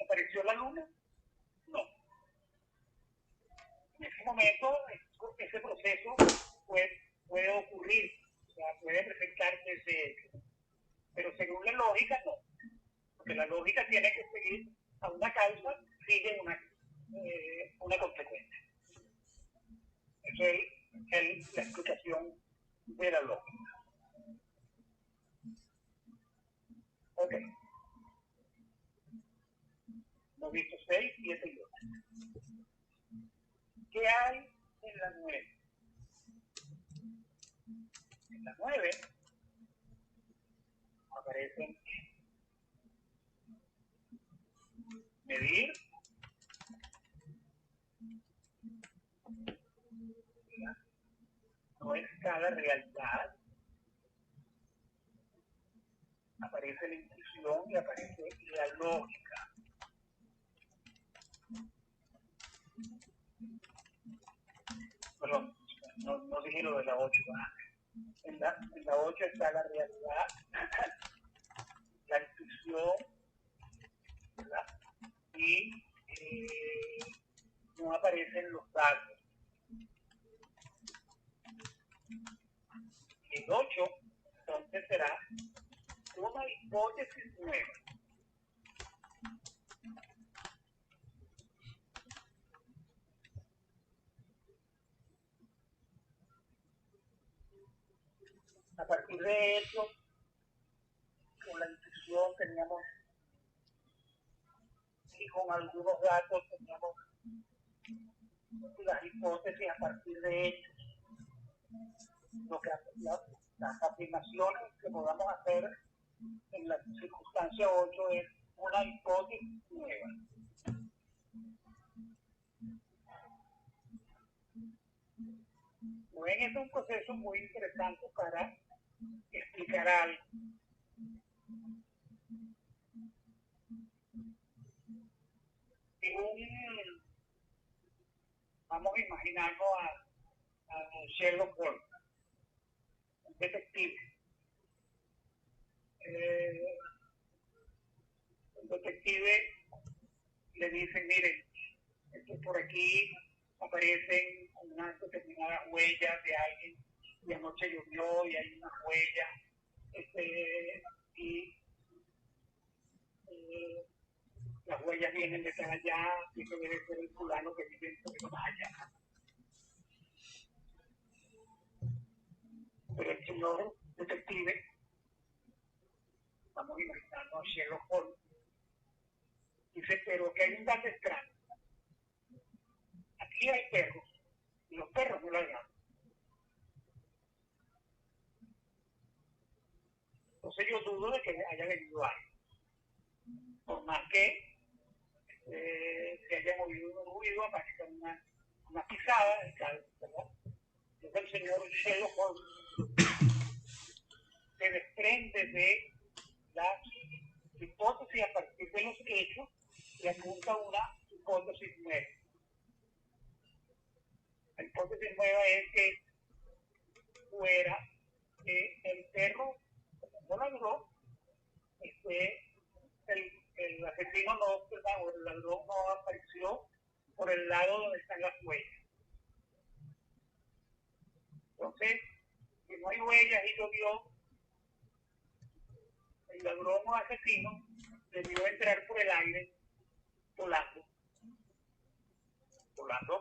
apareció la luna? No. En ese momento, ese proceso puede ocurrir, o sea, puede presentarse ese hecho. Pero según la lógica, no. Porque la lógica tiene que seguir a una causa, sigue una consecuencia. Eso es la explicación de la lógica. Ok. Hemos visto 6, 7 y 8. ¿Qué hay en la 9? En la 9 aparecen medir, no es cada realidad, aparece la intuición y aparece la lógica. Perdón, no dije lo de la 8. En la 8 está la realidad, la intuición, ¿verdad? Y no aparecen los datos. El 8, entonces, será una hipótesis nueva. A partir de eso, con la intuición teníamos, y con algunos datos teníamos las hipótesis a partir de hechos. Lo que las afirmaciones que podamos hacer en la circunstancia 8 es una hipótesis nueva. ¿No ven? Es un proceso muy interesante para explicar algo. Vamos a imaginarnos a Sherlock Holmes, un detective. El detective le dice, miren, por aquí aparecen unas determinadas huellas de alguien, y anoche llovió y hay unas huellas, y las huellas vienen de allá, y que debe ser el fulano que vive en el allá. Pero el señor detective, vamos imaginando a Sherlock Holmes, dice, pero que hay un dato extraño. Aquí hay perros, y los perros no ladran. Entonces yo dudo de que haya venido alguien. Por más que se haya movido un ruido, aparezca una pisada, ¿verdad? Entonces el señor Sherlock Holmes se desprende de la hipótesis a partir de los hechos y apunta una hipótesis nueva. La hipótesis nueva es que fuera que el perro no ladró, el asesino no, o el ladrón no apareció por el lado donde están las huellas. Entonces, si no hay huellas y llovió, el ladrón o asesino debió entrar por el aire volando,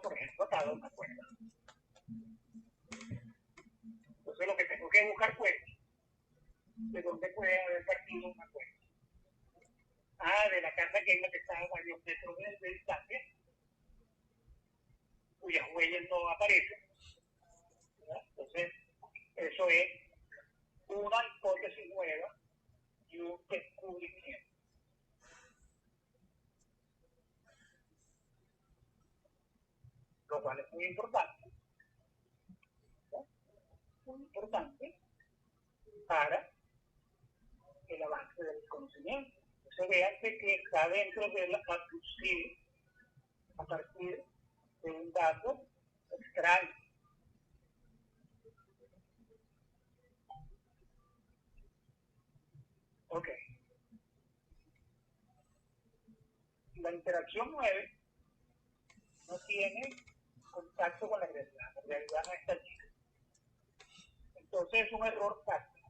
por ejemplo, atado a una cuerda. Entonces lo que tengo que buscar fue de dónde puede haber partido una cuerda. De la casa que es la que está a varios metros de distancia, cuyas huellas no aparecen, ¿verdad? Entonces, eso es una hipótesis nueva y un descubrimiento. Lo cual es muy importante, ¿verdad? Muy importante para el avance del conocimiento. Se vea que está dentro de la abducción a partir de un dato extraño. Ok. La interacción 9 no tiene contacto con la realidad no está allí. Entonces es un error táctico.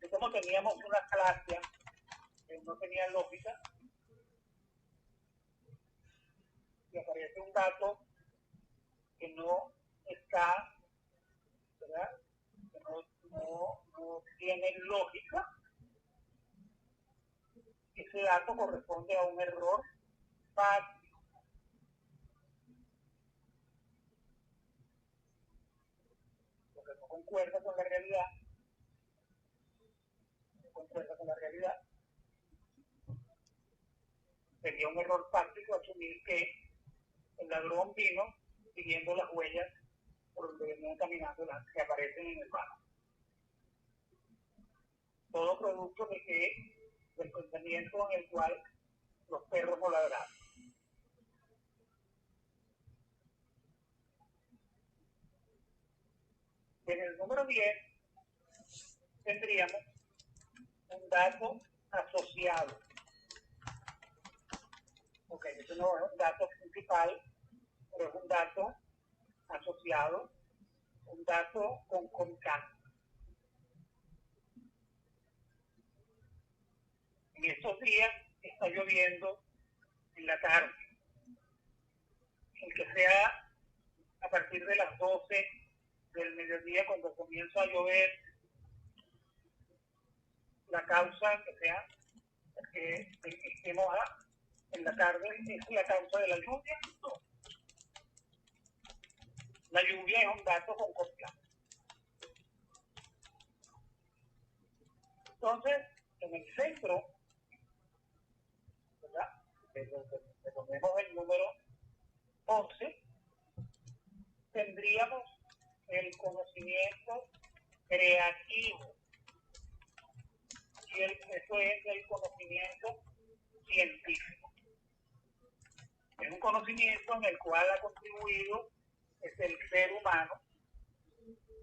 Y como teníamos una clase que no tenía lógica, y aparece un dato que no está, ¿verdad? Que no tiene lógica, ese dato corresponde a un error táctico. Porque no concuerda con la realidad, sería un error táctico asumir que el ladrón vino siguiendo las huellas por donde venían caminando las que aparecen en el mapa. Todo producto del pensamiento en el cual los perros no ladraron. En el número 10 tendríamos un dato asociado. Ok, ese no es un dato principal, pero es un dato asociado, un dato concomitante. En estos días está lloviendo en la tarde. El que sea a partir de las 12 del mediodía, cuando comienza a llover, la causa que sea que estemos en la tarde es la causa de la lluvia. No. La lluvia es un dato concomitante. Entonces, en el centro, ¿verdad? Ponemos el número 11, tendríamos el conocimiento creativo. Y eso es el conocimiento científico. Es un conocimiento en el cual ha contribuido el ser humano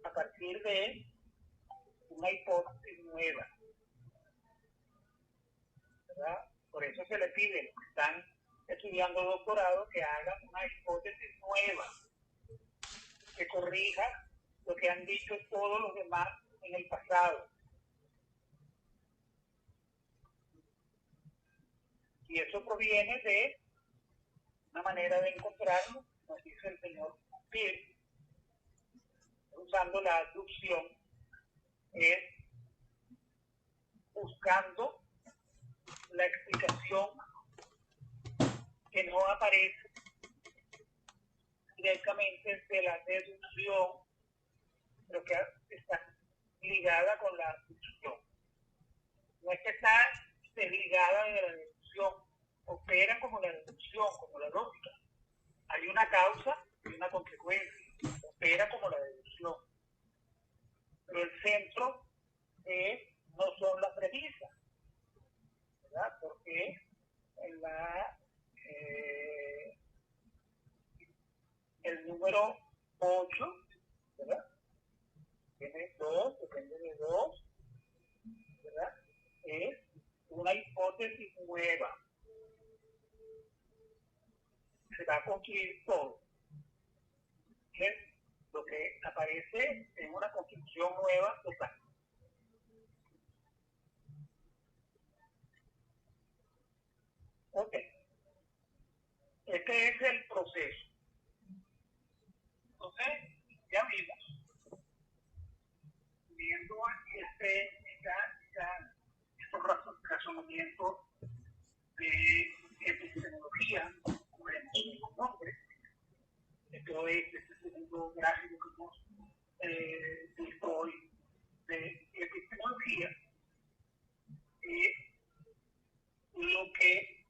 a partir de una hipótesis nueva, ¿verdad? Por eso se le pide a los que están estudiando doctorado que hagan una hipótesis nueva, que corrija lo que han dicho todos los demás en el pasado. Y eso proviene de una manera de encontrarlo, nos dice el señor Peirce, usando la aducción, es buscando la explicación que no aparece directamente de la deducción, pero que está ligada con la aducción. No es que está desligada de la deducción, opera como la deducción, como la lógica. Hay una causa y una consecuencia, opera como la deducción. Pero el centro no son las premisas, ¿verdad? Porque el número 8, ¿verdad? Tiene 2, depende de 2, ¿verdad? Es una hipótesis nueva. Se va a construir todo. Es lo que aparece en una construcción nueva total. Ok. Este es el proceso. Entonces, ya vimos, viendo estos razonamientos de epistemología, como el nombre, esto es este segundo gráfico que hemos visto hoy de epistemología, lo que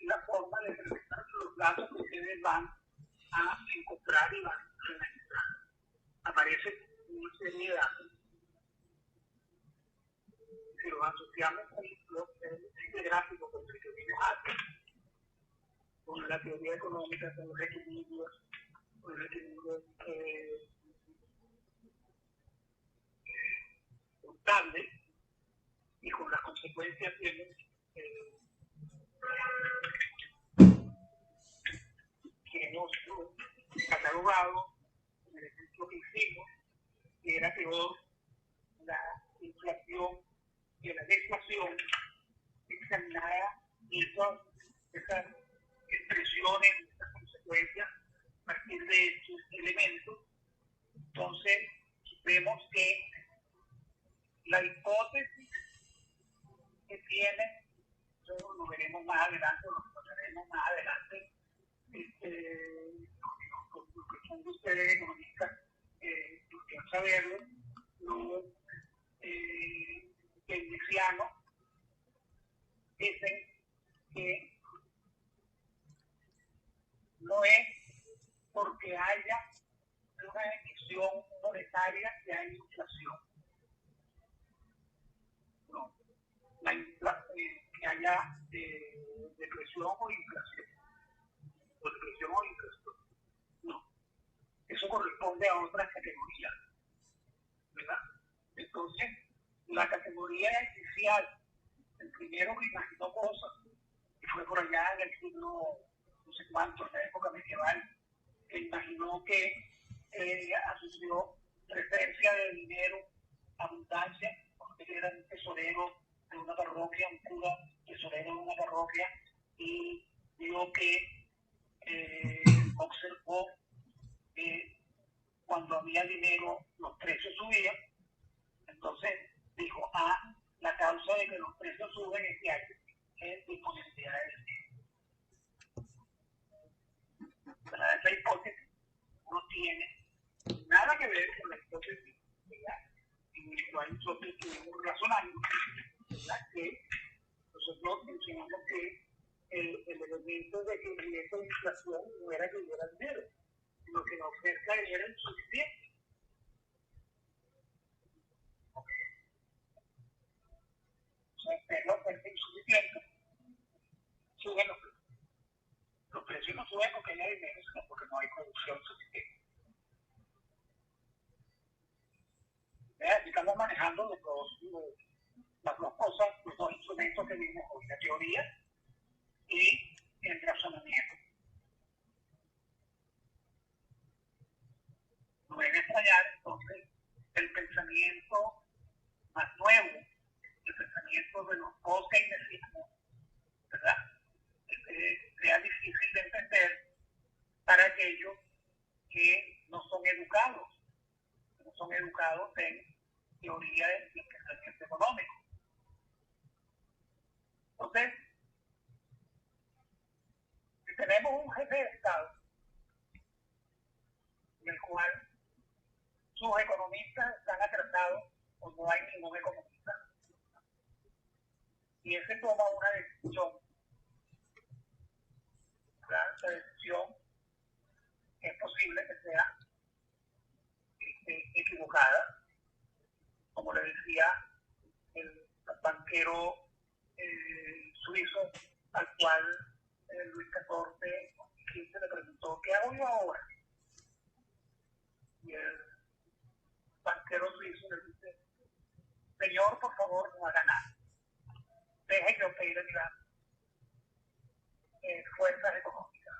la forma de representar los datos que ustedes van a encontrar y van a registrar. Aparece una serie de datos. Si los asociamos con este gráfico con el que vimos antes, con la teoría económica, con los equilibrios contables y con las consecuencias que hemos catalogado en el ejemplo que hicimos, que era peor la inflación que la deflación, examinada esas expresiones, esas consecuencias a partir de estos elementos. Entonces, vemos que la hipótesis que tiene, eso lo veremos más adelante, lo encontraremos más adelante, los que son de ustedes economistas, quieren saberlo, los keynesianos dicen que no es porque haya una emisión monetaria que hay inflación. No. Que haya depresión o inflación. O depresión o inflación. No. Eso corresponde a otras categorías, ¿verdad? Entonces, la categoría inicial, el primero que imaginó cosas, y fue por allá en el siglo no sé cuánto, en la época medieval, que imaginó que asoció presencia de dinero, abundancia, porque era un tesorero de una parroquia, un cura tesorero de una parroquia, y vio que observó que cuando había dinero los precios subían. Entonces dijo, la causa de que los precios suben es que hay disponibilidad de dinero. Pero esa hipótesis no tiene nada que ver con la hipótesis de la el cual nosotros estuvimos razonando, ¿verdad? Que nosotros mencionamos que el elemento de que el riesgo de inflación no era que hubiera dinero, sino que la oferta era insuficiente. La oferta insuficiente, suben los precios. Los precios no suben porque haya dinero, sino porque no hay producción suficiente. Así estamos manejando las dos cosas, los dos instrumentos que vimos hoy, la teoría y el razonamiento. No debe extrañar entonces el pensamiento más nuevo, el pensamiento de los post-keynesistas, ¿verdad? Sea difícil de entender para aquellos que no son educados en teoría y pensamiento económico. Entonces, si tenemos un jefe de Estado en el cual sus economistas están atrasados o no hay ningún economista, y ese toma una decisión, ¿verdad? Esa decisión es posible que sea equivocada, como le decía el banquero suizo al cual Luis XIV le preguntó: ¿qué hago yo ahora? Y el banquero suizo le dice: señor, por favor, no haga nada, deje que operen las fuerzas económicas.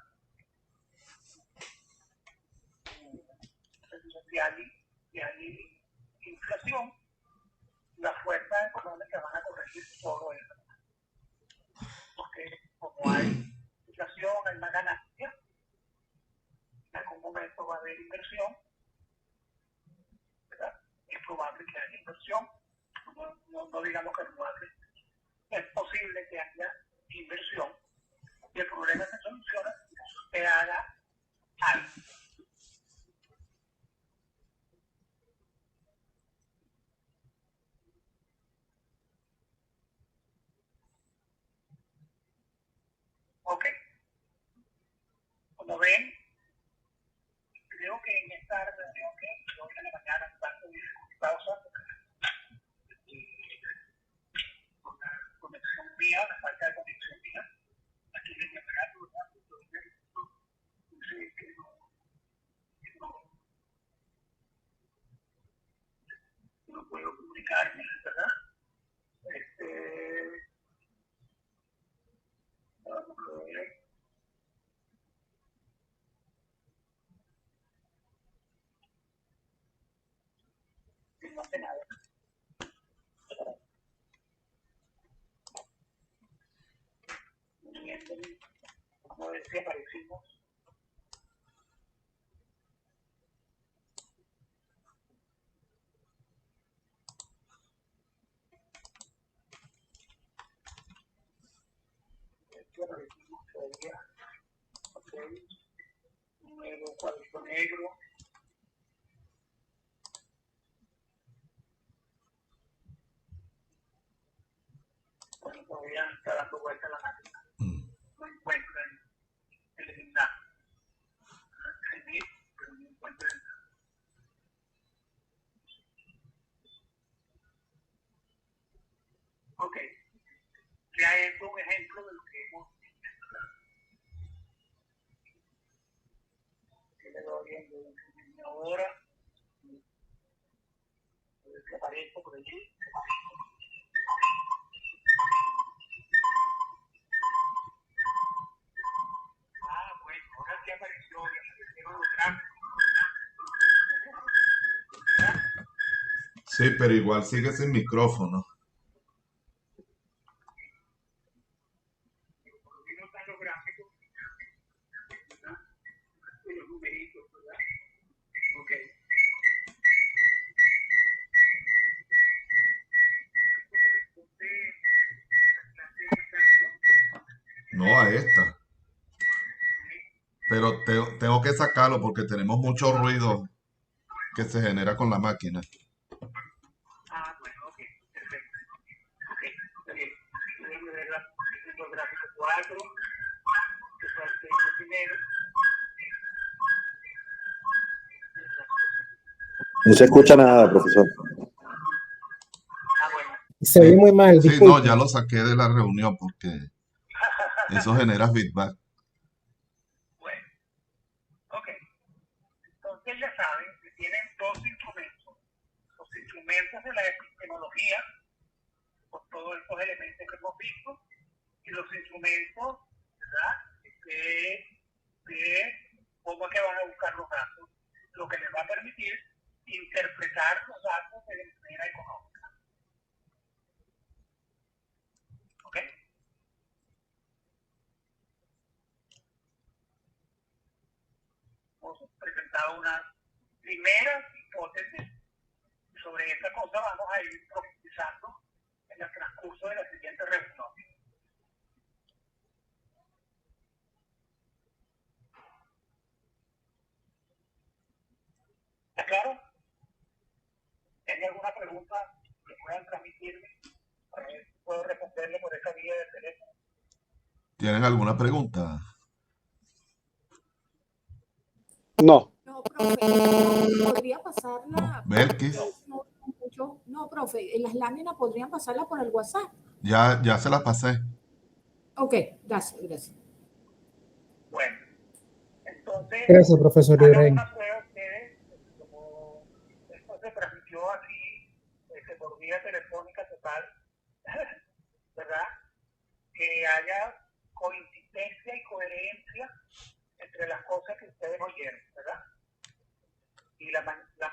Si hay inflación, las fuerzas económicas van a corregir todo eso. Porque como hay inflación, hay más ganancia, en algún momento va a haber inversión, ¿verdad? Es probable que haya inversión, no digamos que es probable, es posible que haya inversión, y el problema se soluciona si usted haga algo. Ok. Como ven, creo que en esta reunión que hoy en la mañana tanto pausa, con la conexión mía, la falta de conexión mía, aquí en el aparato, ¿verdad? Dice que no puedo comunicarme, ¿verdad? Vamos a ver. No hace nada. Vamos a ver si aparecimos. Aparecimos todavía. Ok. Nuevo cuadrito negro. Bueno, todavía está dando vuelta la máquina. No encuentran el eliminar. Pero no encuentran. Ok. Ya es un ejemplo de lo que hemos visto. Que le doy viendo ahora. A ver si aparece por allí. Bueno, ahora sí aparecieron los gráficos. Sí, pero igual sigue sin micrófono. Por lo menos están los gráficos, ¿verdad? Y los numeritos, ¿verdad? Ok. No a esta. Pero tengo que sacarlo porque tenemos mucho ruido que se genera con la máquina. 4, que fue el primero. No se escucha nada, profesor. Ah, bueno. Se ve muy mal, Sí, disculpe. no, ya lo saqué de la reunión porque eso genera feedback. Bueno, ok. Entonces ya saben que tienen dos instrumentos. Los instrumentos de la epistemología, con todos estos elementos que hemos visto, y los instrumentos, ¿verdad?, de cómo es que van a buscar los datos, lo que les va a permitir interpretar los datos de manera económica. ¿Ok? Hemos presentado unas primeras hipótesis. Sobre esta cosa vamos a ir profundizando en el transcurso de la siguiente reunión. ¿Está claro? ¿Tiene alguna pregunta que puedan transmitirme? A ver si puedo responderle por esa vía de teléfono. ¿Tienen alguna pregunta? No. No, profe, podría pasarla. Belkis, No, profe, las láminas podrían pasarla por el WhatsApp. ya se la pasé. Ok, gracias. Bueno, entonces, Gracias, profesor hagan Ibrahim. una prueba ustedes, como esto se transmitió aquí por vía telefónica total, ¿verdad? Que haya coincidencia y coherencia entre las cosas que ustedes oyeron, ¿verdad? Y la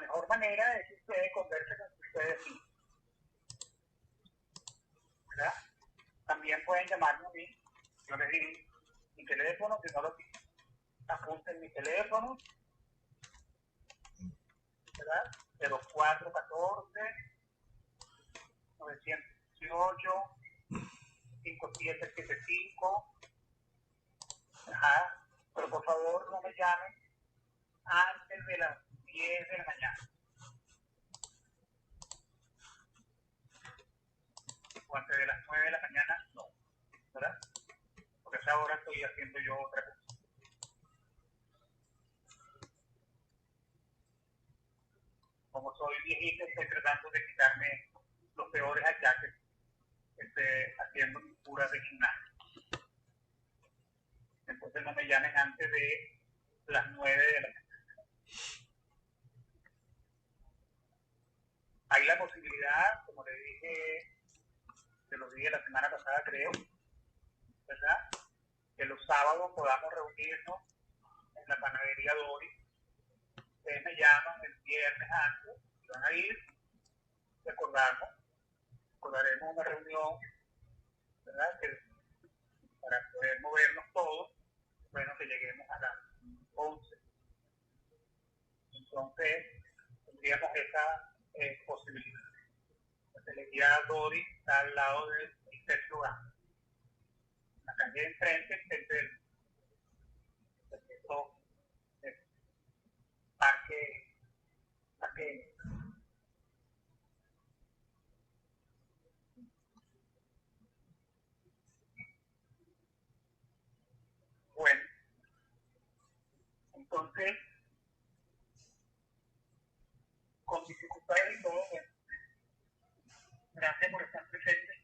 mejor manera es que ustedes conversen entre ustedes mismos, ¿verdad? También pueden llamarme a mí, yo les di mi teléfono, si no lo tienen, apunten mi teléfono, ¿verdad? 0414 918 5775. Ajá. Pero por favor no me llamen antes de las 10 de la mañana. O antes de las 9 de la mañana, no. ¿Verdad? Porque a esa hora estoy haciendo yo otra cosa. Como soy viejito, estoy tratando de quitarme los peores achaques haciendo mi cura de gimnasio. Entonces no me llamen antes de las 9 de la mañana. Hay la posibilidad, como le dije, se los dije la semana pasada, creo, ¿verdad?, que los sábados podamos reunirnos en la panadería Dori. Ustedes me llaman el viernes antes, y van a ir, recordaremos una reunión, ¿verdad?, para poder movernos todos, bueno, que lleguemos a las 11. Entonces, tendríamos esa posibilidad. La panadería Dori está al lado del Sergio Gama. La calle de enfrente es el parque. Bueno, entonces, con dificultades y todo, bueno, gracias por estar presentes.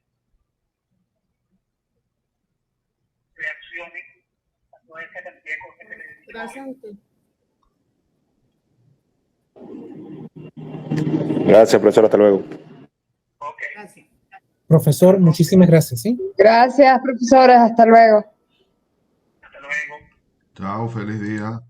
Reacciones a toda esta cantidad de cosas que les digo. Gracias a usted. Gracias, profesor. Hasta luego. Ok. Gracias. Profesor, muchísimas gracias, ¿sí? Gracias, profesores. Hasta luego. Hasta luego. Chao, feliz día.